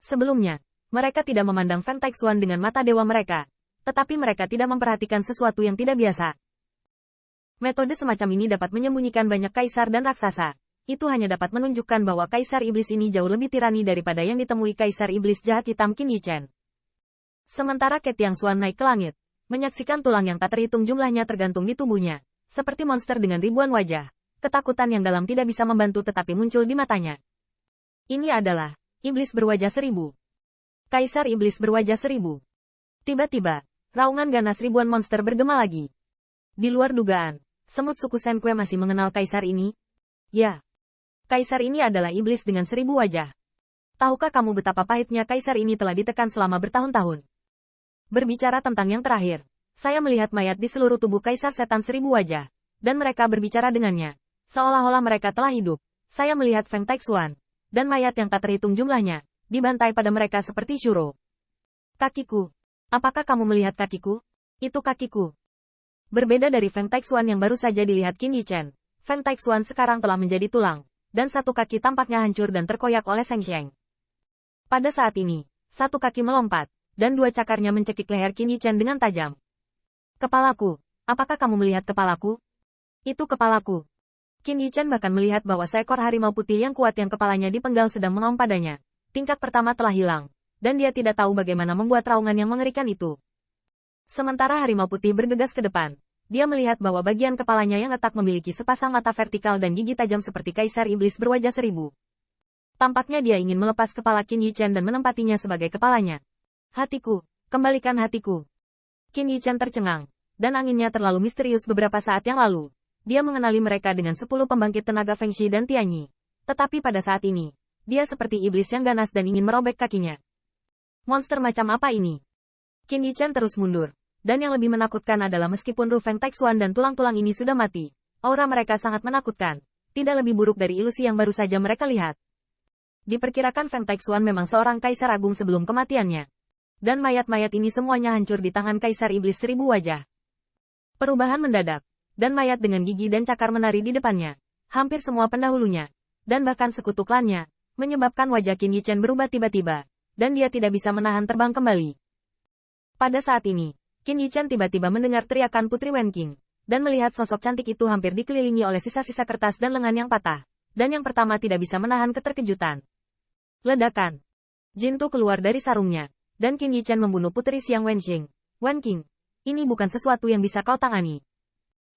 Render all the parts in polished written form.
Sebelumnya, mereka tidak memandang Feng Taixuan dengan mata dewa mereka, tetapi mereka tidak memperhatikan sesuatu yang tidak biasa. Metode semacam ini dapat menyembunyikan banyak kaisar dan raksasa. Itu hanya dapat menunjukkan bahwa kaisar iblis ini jauh lebih tirani daripada yang ditemui kaisar iblis jahat hitam Qin Yichen. Sementara Ke Tiangxuan naik ke langit, menyaksikan tulang yang tak terhitung jumlahnya tergantung di tubuhnya, seperti monster dengan ribuan wajah. Ketakutan yang dalam tidak bisa membantu tetapi muncul di matanya. Ini adalah iblis berwajah seribu. Kaisar iblis berwajah seribu. Tiba-tiba, raungan ganas ribuan monster bergema lagi. Di luar dugaan, semut suku Senkue masih mengenal kaisar ini? Ya. Kaisar ini adalah iblis dengan seribu wajah. Tahukah kamu betapa pahitnya kaisar ini telah ditekan selama bertahun-tahun? Berbicara tentang yang terakhir, saya melihat mayat di seluruh tubuh kaisar setan seribu wajah, dan mereka berbicara dengannya, seolah-olah mereka telah hidup. Saya melihat Feng Taixuan, dan mayat yang tak terhitung jumlahnya, dibantai pada mereka seperti Shuro. Kakiku. Apakah kamu melihat kakiku? Itu kakiku. Berbeda dari Feng Taixuan yang baru saja dilihat Qin Yichen, Feng Taixuan sekarang telah menjadi tulang, dan satu kaki tampaknya hancur dan terkoyak oleh Seng Sheng. Pada saat ini, satu kaki melompat, dan dua cakarnya mencekik leher Qin Yichen dengan tajam. Kepalaku. Apakah kamu melihat kepalaku? Itu kepalaku. Qin Yichen bahkan melihat bahwa seekor harimau putih yang kuat yang kepalanya dipenggal sedang mengaum padanya. Tingkat pertama telah hilang, dan dia tidak tahu bagaimana membuat raungan yang mengerikan itu. Sementara harimau putih bergegas ke depan, dia melihat bahwa bagian kepalanya yang retak memiliki sepasang mata vertikal dan gigi tajam seperti kaisar iblis berwajah seribu. Tampaknya dia ingin melepas kepala Qin Yichen dan menempatinya sebagai kepalanya. Hatiku, kembalikan hatiku. Qin Yichen tercengang, dan anginnya terlalu misterius beberapa saat yang lalu. Dia mengenali mereka dengan 10 pembangkit tenaga Feng Shi dan Tianyi. Tetapi pada saat ini, dia seperti iblis yang ganas dan ingin merobek kakinya. Monster macam apa ini? Qin Yichen terus mundur, dan yang lebih menakutkan adalah meskipun Ru Feng Taixuan dan tulang-tulang ini sudah mati, aura mereka sangat menakutkan, tidak lebih buruk dari ilusi yang baru saja mereka lihat. Diperkirakan Feng Taixuan memang seorang kaisar agung sebelum kematiannya. Dan mayat-mayat ini semuanya hancur di tangan kaisar iblis seribu wajah. Perubahan mendadak, dan mayat dengan gigi dan cakar menari di depannya. Hampir semua pendahulunya, dan bahkan sekutu klannya, menyebabkan wajah Qin Yichen berubah tiba-tiba, dan dia tidak bisa menahan terbang kembali. Pada saat ini, Qin Yichen tiba-tiba mendengar teriakan Putri Wenqing, dan melihat sosok cantik itu hampir dikelilingi oleh sisa-sisa kertas dan lengan yang patah, dan yang pertama tidak bisa menahan keterkejutan. Ledakan. Jintu keluar dari sarungnya. Dan Qin Yichen membunuh Putri Xiang Wenqing. Wenqing, ini bukan sesuatu yang bisa kau tangani.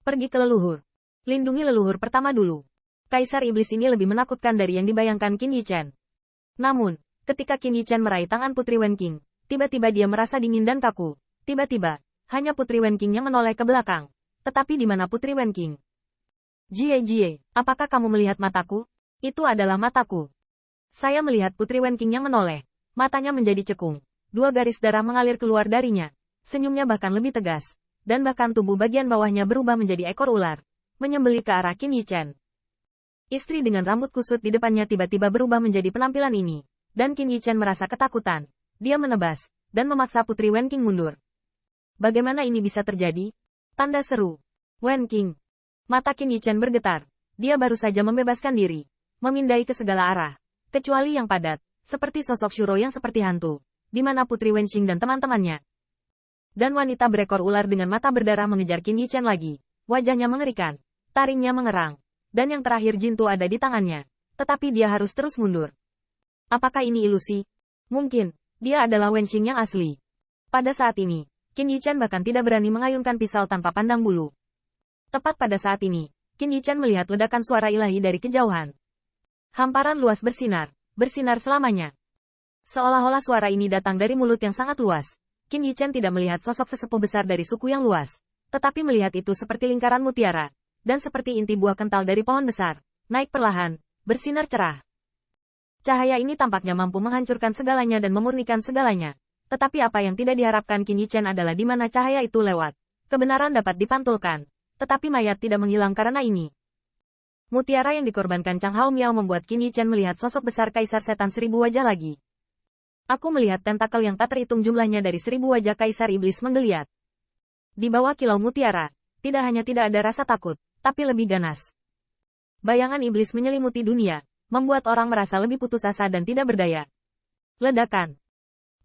Pergi ke leluhur. Lindungi leluhur pertama dulu. Kaisar iblis ini lebih menakutkan dari yang dibayangkan Qin Yichen. Namun, ketika Qin Yichen meraih tangan Putri Wenqing, tiba-tiba dia merasa dingin dan kaku. Tiba-tiba, hanya Putri Wenqing yang menoleh ke belakang. Tetapi di mana Putri Wenqing? Jie, apakah kamu melihat mataku? Itu adalah mataku. Saya melihat Putri Wenqing yang menoleh. Matanya menjadi cekung. 2 garis darah mengalir keluar darinya. Senyumnya bahkan lebih tegas. Dan bahkan tubuh bagian bawahnya berubah menjadi ekor ular. Menyembelih ke arah Qin Yichen. Istri dengan rambut kusut di depannya tiba-tiba berubah menjadi penampilan ini. Dan Qin Yichen merasa ketakutan. Dia menebas, dan memaksa Putri Wenqing mundur. Bagaimana ini bisa terjadi? Tanda seru. Wenqing. Mata Qin Yichen bergetar. Dia baru saja membebaskan diri. Memindai ke segala arah. Kecuali yang padat. Seperti sosok Shuro yang seperti hantu. Di mana Putri Wenqing dan teman-temannya. Dan wanita berekor ular dengan mata berdarah mengejar Qin Yichen lagi. Wajahnya mengerikan. Taringnya mengerang. Dan yang terakhir Jintu ada di tangannya. Tetapi dia harus terus mundur. Apakah ini ilusi? Mungkin, dia adalah Wenqing yang asli. Pada saat ini, Qin Yichen bahkan tidak berani mengayunkan pisau tanpa pandang bulu. Tepat pada saat ini, Qin Yichen melihat ledakan suara ilahi dari kejauhan. Hamparan luas bersinar selamanya. Seolah-olah suara ini datang dari mulut yang sangat luas. Qin Yichen tidak melihat sosok sesepuh besar dari suku yang luas, tetapi melihat itu seperti lingkaran mutiara, dan seperti inti buah kental dari pohon besar, naik perlahan, bersinar cerah. Cahaya ini tampaknya mampu menghancurkan segalanya dan memurnikan segalanya. Tetapi apa yang tidak diharapkan Qin Yichen adalah di mana cahaya itu lewat. Kebenaran dapat dipantulkan, tetapi mayat tidak menghilang karena ini. Mutiara yang dikorbankan Chang Hao Miao membuat Qin Yichen melihat sosok besar kaisar setan seribu wajah lagi. Aku melihat tentakel yang tak terhitung jumlahnya dari 1000 wajah kaisar iblis menggeliat. Di bawah kilau mutiara, tidak ada rasa takut, tapi lebih ganas. Bayangan iblis menyelimuti dunia, membuat orang merasa lebih putus asa dan tidak berdaya. Ledakan.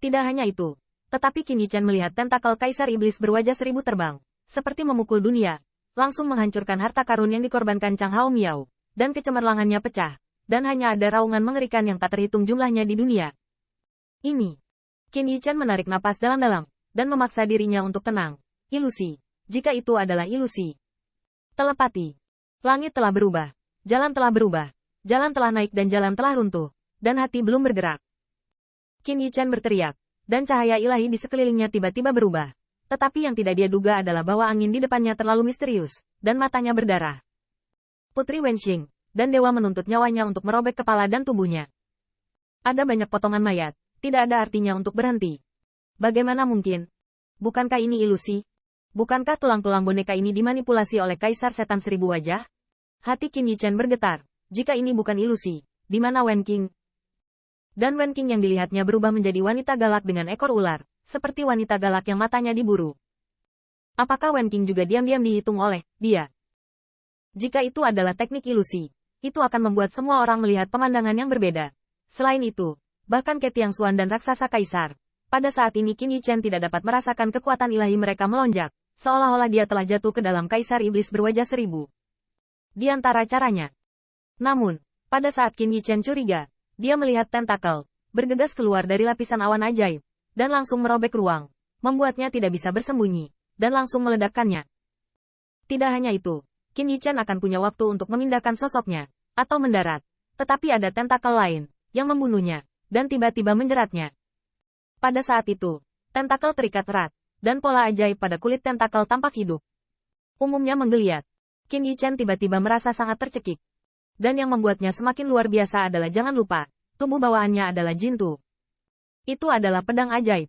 Tidak hanya itu, tetapi Qin Yichen melihat tentakel Kaisar Iblis berwajah seribu terbang, seperti memukul dunia, langsung menghancurkan harta karun yang dikorbankan Chang Hao Miao, dan kecemerlangannya pecah, dan hanya ada raungan mengerikan yang tak terhitung jumlahnya di dunia. Ini. Qin Yichen menarik napas dalam-dalam, dan memaksa dirinya untuk tenang. Ilusi. Jika itu adalah ilusi. Telepati. Langit telah berubah, jalan telah berubah, jalan telah naik dan jalan telah runtuh, dan hati belum bergerak. Qin Yichen berteriak, dan cahaya ilahi di sekelilingnya tiba-tiba berubah. Tetapi yang tidak dia duga adalah bahwa angin di depannya terlalu misterius, dan matanya berdarah. Putri Wenxing, dan dewa menuntut nyawanya untuk merobek kepala dan tubuhnya. Ada banyak potongan mayat, tidak ada artinya untuk berhenti. Bagaimana mungkin? Bukankah ini ilusi? Bukankah tulang-tulang boneka ini dimanipulasi oleh Kaisar Setan Seribu Wajah? Hati Qin Yichen bergetar. Jika ini bukan ilusi, di mana Wen Qing? Dan Wen Qing yang dilihatnya berubah menjadi wanita galak dengan ekor ular, seperti wanita galak yang matanya diburu. Apakah Wen Qing juga diam-diam dihitung oleh dia? Jika itu adalah teknik ilusi, itu akan membuat semua orang melihat pemandangan yang berbeda. Selain itu, bahkan Ketiang Xuan dan Raksasa Kaisar, pada saat ini Qin Yichen tidak dapat merasakan kekuatan ilahi mereka melonjak, seolah-olah dia telah jatuh ke dalam Kaisar Iblis berwajah seribu. Di antara caranya. Namun, pada saat Qin Yichen curiga, dia melihat tentakel bergegas keluar dari lapisan awan ajaib, dan langsung merobek ruang, membuatnya tidak bisa bersembunyi, dan langsung meledakkannya. Tidak hanya itu, Qin Yichen akan punya waktu untuk memindahkan sosoknya, atau mendarat, tetapi ada tentakel lain, yang membunuhnya, dan tiba-tiba menjeratnya. Pada saat itu, tentakel terikat erat, dan pola ajaib pada kulit tentakel tampak hidup. Umumnya menggeliat. Qin Yichen tiba-tiba merasa sangat tercekik. Dan yang membuatnya semakin luar biasa adalah jangan lupa, tubuh bawaannya adalah Jintu. Itu adalah pedang ajaib.